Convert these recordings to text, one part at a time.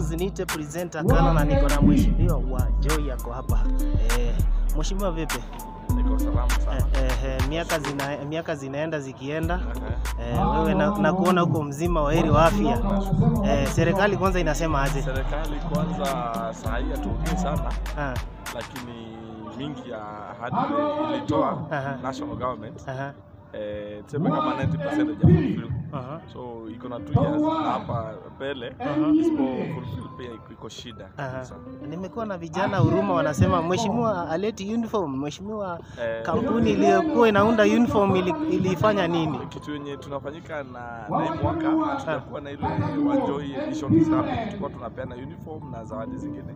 course niite presenter Kala na niko na mheshimiwa wa Joy yako hapa. Mheshimiwa vipi? Niko salama sana. Miaka zinaenda zikienda. Wewe na kuona huko mzima wa heri wa afya. Serikali kwanza inasema aje? Serikali kwanza saa hii hatuongei sana. Lakini mingi ya ahadi ilitoa national government. Tuseme kama 90% ya fulfill. So iko na 2 years hapa mbele isipo fulfill pia iko shida. Nimekuwa na vijana huruma wanasema mheshimiwa aleti uniform, mheshimiwa kampuni iliyokuwa inaunda uniform ilifanya nini? Kitu yenye tunafanyika na hii mwaka tutakuwa na ile wa Joy edition sana, tulikuwa tunapeana uniform na zawadi zingine.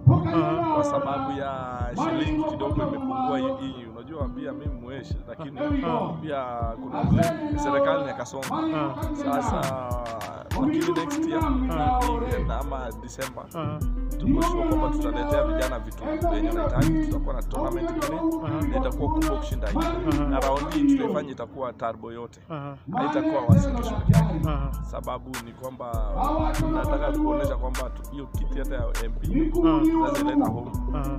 Kwa sababu ya shilingi kidogo imepungua hii, unajua pia mimi mweshi, lakini pia kuna serikali inakasonga. Sasa lakini next year ama December tuko sure kwamba tutaletea vijana vitu vyenye wanahitaji. Tutakuwa na tournament ingine na itakuwa kubwa kushinda hii. Na round hii tutaifanya itakuwa turbo yote, haitakuwa wasilisho peke yake. Sababu ni kwamba tunataka kuonesha kwamba hiyo kiti hata ya MP tunazileta home.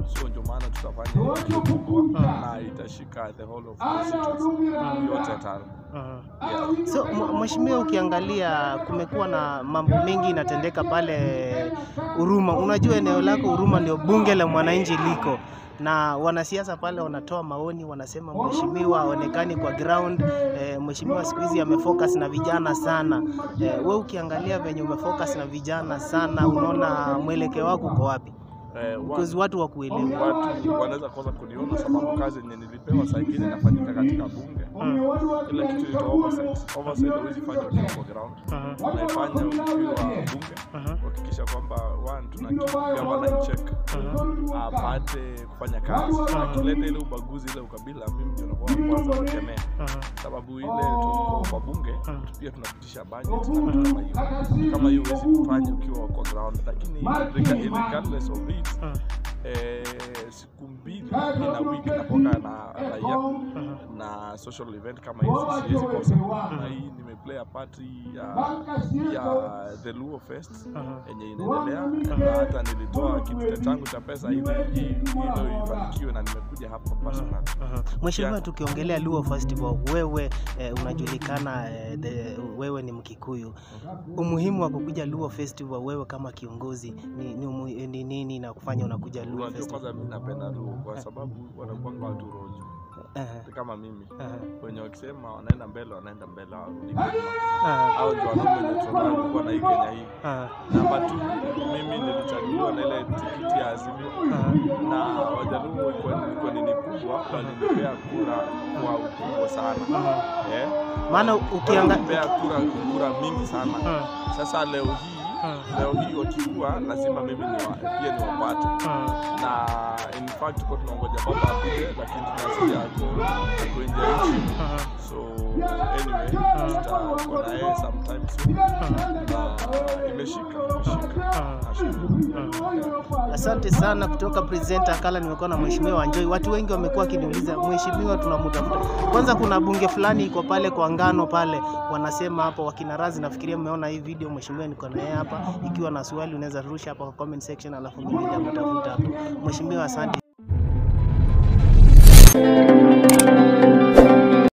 So ndio maana tutafanya hiyo kubwa na itashika the whole of the city yote turbo. So mheshimiwa, ukiangalia kumekuwa na mambo mengi inatendeka pale Huruma. Unajua eneo lako Huruma ndio bunge la mwananchi liko, na wanasiasa pale wanatoa maoni, wanasema mheshimiwa haonekani kwa ground. Mheshimiwa siku hizi amefocus na vijana sana. Wewe ukiangalia venye umefocus na vijana sana, unaona mwelekeo wako uko wapi? Watu wa kuelewa, watu wanaweza kwanza kuniona sababu kazi yenye nilipewa saa ingine inafanyika katika bunge. Kila kitu ni oversight hauwezi fanya kwa ground. Unaifanya ukiwa bunge kuhakikisha kwamba tunagavana check apate kufanya kazi. Akileta ile ubaguzi ile ukabila, mimi ndio nakuwa kwanza kukemea. Sababu ile tuko kwa bunge pia tunapitisha budget na kama hiyo huwezi kufanya ukiwa kwa ground. Lakini regardless of it, siku mbili ina wiki napoka na raia na social event kama hizi siwezi kosa. Na hii nimeplay a part ya the Luo Fest yenye inaendelea, na hata nilitoa kitu changu cha pesa ili ifanikiwe na nimekuja hapa personal. Mheshimiwa, tukiongelea Luo Festival, wewe unajulikana, wewe ni Mkikuyu. Umuhimu wa kukuja Luo Festival wewe kama kiongozi ni nini na kufanya unakuja Luo Festival? Kwanza mimi napenda Luo kwa sababu wanakuanga watu rojo. Kama mimi wenye wakisema wanaenda mbele warudi nyuma. Au ndio wanaume tunalikuwa na hii Kenya hii. Namba 2, mimi nilichaguliwa na ile tikiti ya Azimio, na Wajaluo kwa nini kubwa walinipea kura kwa ukubwa sana. Maana ukiangalia kura mingi sana. Sasa leo hii wakikuwa lazima mimi pia niwapate. Na in fact kwa tunangoja baba apige, lakini tunasikia kwenye nchi. So anyway, tutakuwa na yeye sometime soon. Imeshika. Asante sana kutoka presenter Kala. Nimekuwa na mheshimiwa wa Joy. Watu wengi wamekuwa kiniuliza mheshimiwa tunamtafuta. Kwanza kuna bunge fulani iko pale kwa Ngano pale, wanasema hapo wakina Razi, nafikiria mmeona hii video. Mheshimiwa niko na yeye hapa, ikiwa na swali unaweza rusha hapa kwa comment section, alafu mimi nitamtafuta hapo. Mheshimiwa asante.